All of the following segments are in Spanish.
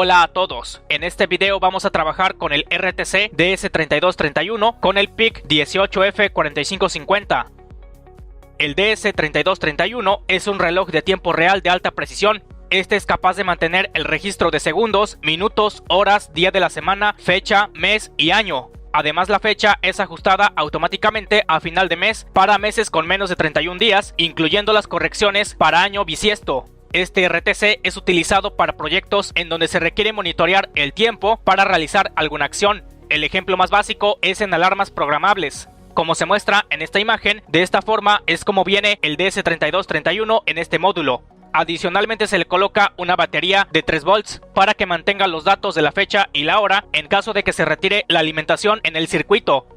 Hola a todos, en este video vamos a trabajar con el RTC DS3231 con el PIC 18F4550. El DS3231 es un reloj de tiempo real de alta precisión. Este es capaz de mantener el registro de segundos, minutos, horas, día de la semana, fecha, mes y año. Además, la fecha es ajustada automáticamente a final de mes para meses con menos de 31 días, incluyendo las correcciones para año bisiesto. Este RTC es utilizado para proyectos en donde se requiere monitorear el tiempo para realizar alguna acción. El ejemplo más básico es en alarmas programables. Como se muestra en esta imagen, de esta forma es como viene el DS3231 en este módulo. Adicionalmente se le coloca una batería de 3 volts para que mantenga los datos de la fecha y la hora en caso de que se retire la alimentación en el circuito.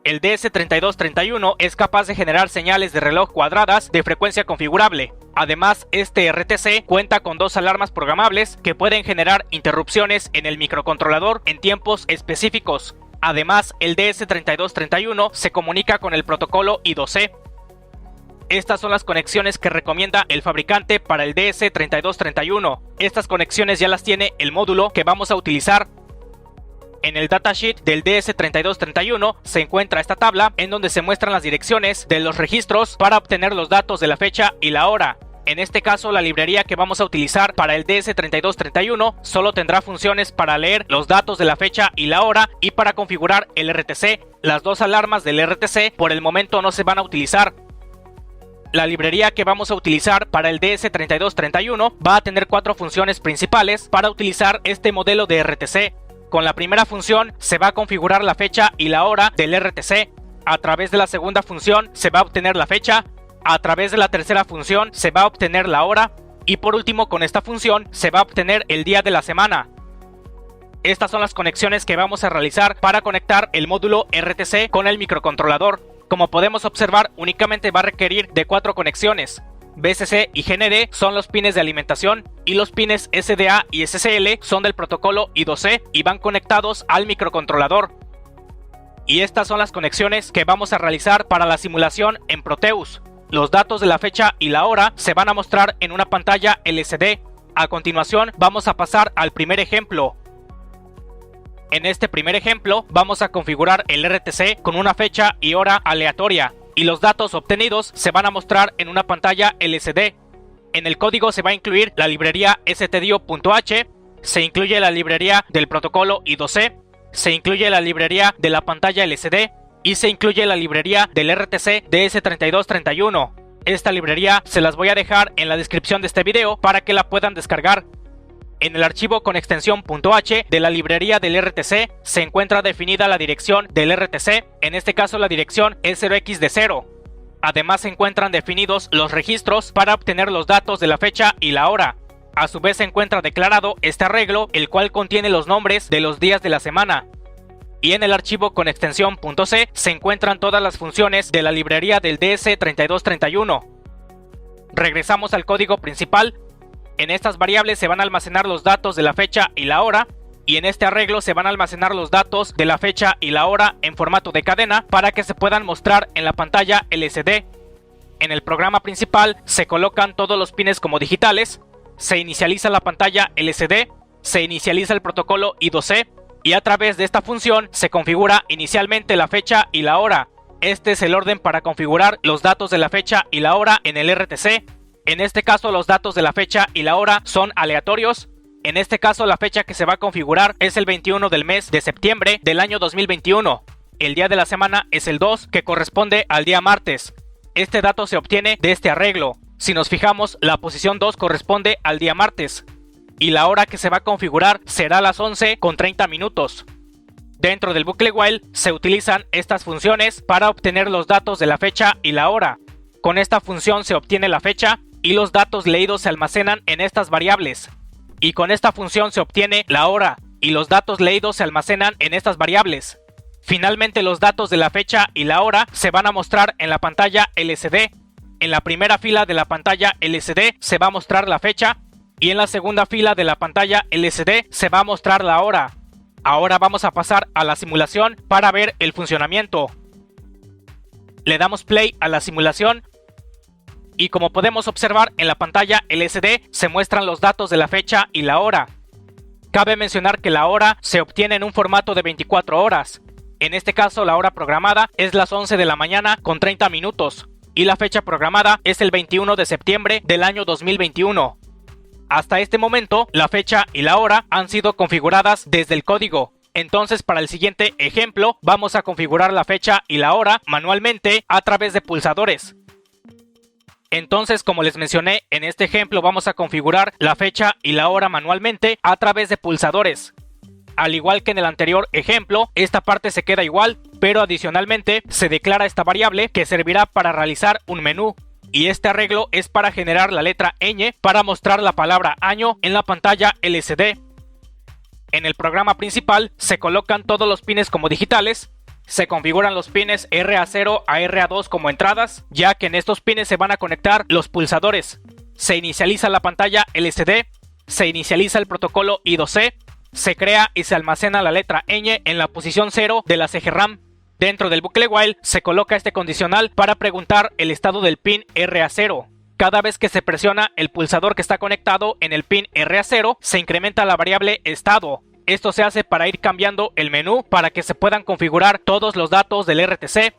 El DS3231 es capaz de generar señales de reloj cuadradas de frecuencia configurable. Además, este RTC cuenta con 2 alarmas programables que pueden generar interrupciones en el microcontrolador en tiempos específicos. Además, el DS3231 se comunica con el protocolo I2C. Estas son las conexiones que recomienda el fabricante para el DS3231. Estas conexiones ya las tiene el módulo que vamos a utilizar. En el datasheet del DS3231 se encuentra esta tabla en donde se muestran las direcciones de los registros para obtener los datos de la fecha y la hora. En este caso, la librería que vamos a utilizar para el DS3231 solo tendrá funciones para leer los datos de la fecha y la hora y para configurar el RTC. Las 2 alarmas del RTC por el momento no se van a utilizar. La librería que vamos a utilizar para el DS3231 va a tener 4 funciones principales para utilizar este modelo de RTC. Con la primera función se va a configurar la fecha y la hora del RTC. A través de la segunda función se va a obtener la fecha. A través de la tercera función se va a obtener la hora. Y por último, con esta función se va a obtener el día de la semana. Estas son las conexiones que vamos a realizar para conectar el módulo RTC con el microcontrolador. Como podemos observar, únicamente va a requerir de 4 conexiones. BCC y GND son los pines de alimentación y los pines SDA y SCL son del protocolo I2C y van conectados al microcontrolador. Y estas son las conexiones que vamos a realizar para la simulación en Proteus. Los datos de la fecha y la hora se van a mostrar en una pantalla LCD. A continuación vamos a pasar al primer ejemplo. En este primer ejemplo vamos a configurar el RTC con una fecha y hora aleatoria. Y los datos obtenidos se van a mostrar en una pantalla LCD. En el código se va a incluir la librería stdio.h, se incluye la librería del protocolo I2C, se incluye la librería de la pantalla LCD y se incluye la librería del RTC DS3231. Esta librería se las voy a dejar en la descripción de este video para que la puedan descargar. En el archivo con extensión .h de la librería del RTC se encuentra definida la dirección del RTC, en este caso la dirección es 0x0. Además se encuentran definidos los registros para obtener los datos de la fecha y la hora. A su vez se encuentra declarado este arreglo, el cual contiene los nombres de los días de la semana. Y en el archivo con extensión .c se encuentran todas las funciones de la librería del DS3231. Regresamos al código principal. En estas variables se van a almacenar los datos de la fecha y la hora, y en este arreglo se van a almacenar los datos de la fecha y la hora en formato de cadena para que se puedan mostrar en la pantalla LCD. En el programa principal se colocan todos los pines como digitales, se inicializa la pantalla LCD, se inicializa el protocolo I2C, y a través de esta función se configura inicialmente la fecha y la hora. Este es el orden para configurar los datos de la fecha y la hora en el RTC. En este caso los datos de la fecha y la hora son aleatorios. En este caso la fecha que se va a configurar es el 21 del mes de septiembre del año 2021. El día de la semana es el 2, que corresponde al día martes. Este dato se obtiene de este arreglo. Si nos fijamos, la posición 2 corresponde al día martes. Y la hora que se va a configurar será las 11:30. Dentro del bucle while se utilizan estas funciones para obtener los datos de la fecha y la hora. Con esta función se obtiene la fecha y los datos leídos se almacenan en estas variables. Y con esta función se obtiene la hora y los datos leídos se almacenan en estas variables. Finalmente los datos de la fecha y la hora se van a mostrar en la pantalla LCD. En la primera fila de la pantalla LCD se va a mostrar la fecha y en la segunda fila de la pantalla LCD se va a mostrar la hora. Ahora vamos a pasar a la simulación para ver el funcionamiento. Le damos play a la simulación. Y como podemos observar en la pantalla LCD se muestran los datos de la fecha y la hora. Cabe mencionar que la hora se obtiene en un formato de 24 horas. En este caso, la hora programada es las 11 de la mañana con 30 minutos y la fecha programada es el 21 de septiembre del año 2021. Hasta este momento, la fecha y la hora han sido configuradas desde el código. Entonces, para el siguiente ejemplo, vamos a configurar la fecha y la hora manualmente a través de pulsadores. Entonces, como les mencioné, en este ejemplo vamos a configurar la fecha y la hora manualmente a través de pulsadores. Al igual que en el anterior ejemplo, esta parte se queda igual, pero adicionalmente se declara esta variable que servirá para realizar un menú. Y este arreglo es para generar la letra ñ para mostrar la palabra año en la pantalla LCD. En el programa principal se colocan todos los pines como digitales. Se configuran los pines RA0 a RA2 como entradas, ya que en estos pines se van a conectar los pulsadores. Se inicializa la pantalla LCD, se inicializa el protocolo I2C, se crea y se almacena la letra ñ en la posición 0 de la CGRAM. Dentro del bucle while se coloca este condicional para preguntar el estado del pin RA0. Cada vez que se presiona el pulsador que está conectado en el pin RA0, se incrementa la variable estado. Esto se hace para ir cambiando el menú para que se puedan configurar todos los datos del RTC.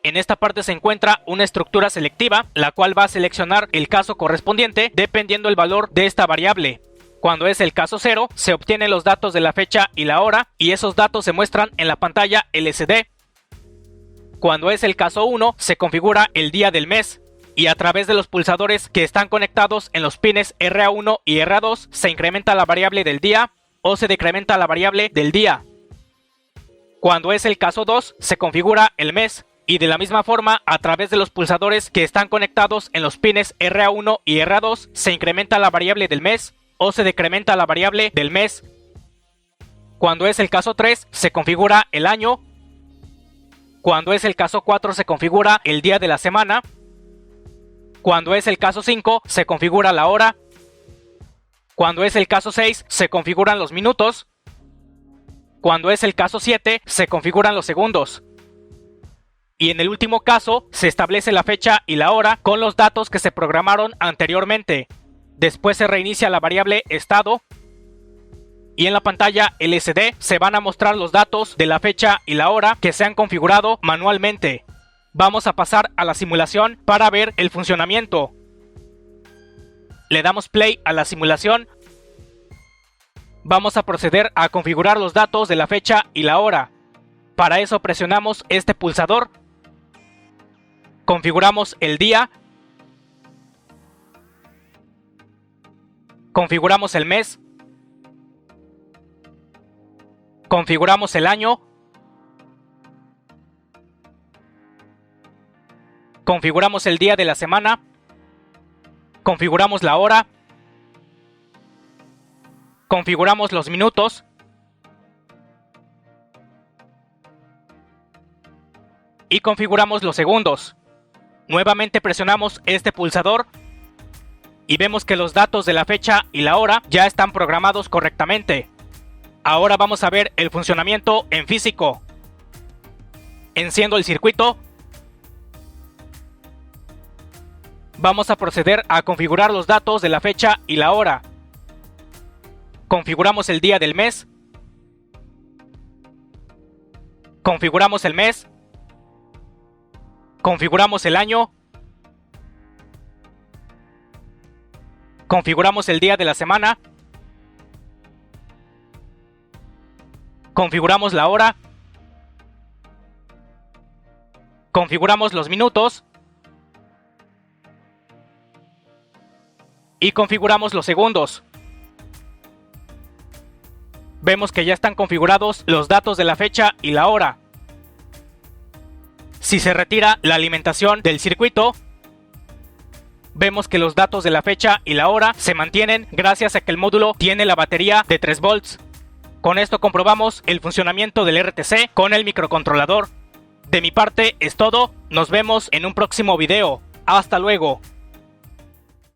En esta parte se encuentra una estructura selectiva, la cual va a seleccionar el caso correspondiente dependiendo el valor de esta variable. Cuando es el caso 0, se obtienen los datos de la fecha y la hora, y esos datos se muestran en la pantalla LCD. Cuando es el caso 1, se configura el día del mes, y a través de los pulsadores que están conectados en los pines RA1 y RA2, se incrementa la variable del día, o se decrementa la variable del día. Cuando es el caso 2, se configura el mes, y de la misma forma, a través de los pulsadores que están conectados en los pines RA1 y RA2, se incrementa la variable del mes, o se decrementa la variable del mes. Cuando es el caso 3, se configura el año. Cuando es el caso 4, se configura el día de la semana. Cuando es el caso 5, se configura la hora. Cuando es el caso 6, se configuran los minutos. Cuando es el caso 7, se configuran los segundos. Y en el último caso, se establece la fecha y la hora con los datos que se programaron anteriormente. Después se reinicia la variable estado. Y en la pantalla LCD se van a mostrar los datos de la fecha y la hora que se han configurado manualmente. Vamos a pasar a la simulación para ver el funcionamiento. Le damos play a la simulación. Vamos a proceder a configurar los datos de la fecha y la hora. Para eso presionamos este pulsador. Configuramos el día. Configuramos el mes. Configuramos el año. Configuramos el día de la semana. Configuramos la hora. Configuramos los minutos. Y configuramos los segundos. Nuevamente presionamos este pulsador. Y vemos que los datos de la fecha y la hora ya están programados correctamente. Ahora vamos a ver el funcionamiento en físico. Enciendo el circuito. Vamos a proceder a configurar los datos de la fecha y la hora. Configuramos el día del mes. Configuramos el mes. Configuramos el año. Configuramos el día de la semana. Configuramos la hora. Configuramos los minutos. Y configuramos los segundos. Vemos que ya están configurados los datos de la fecha y la hora. Si se retira la alimentación del circuito, vemos que los datos de la fecha y la hora se mantienen gracias a que el módulo tiene la batería de 3 volts. Con esto comprobamos el funcionamiento del RTC con el microcontrolador. De mi parte es todo, nos vemos en un próximo video. Hasta luego.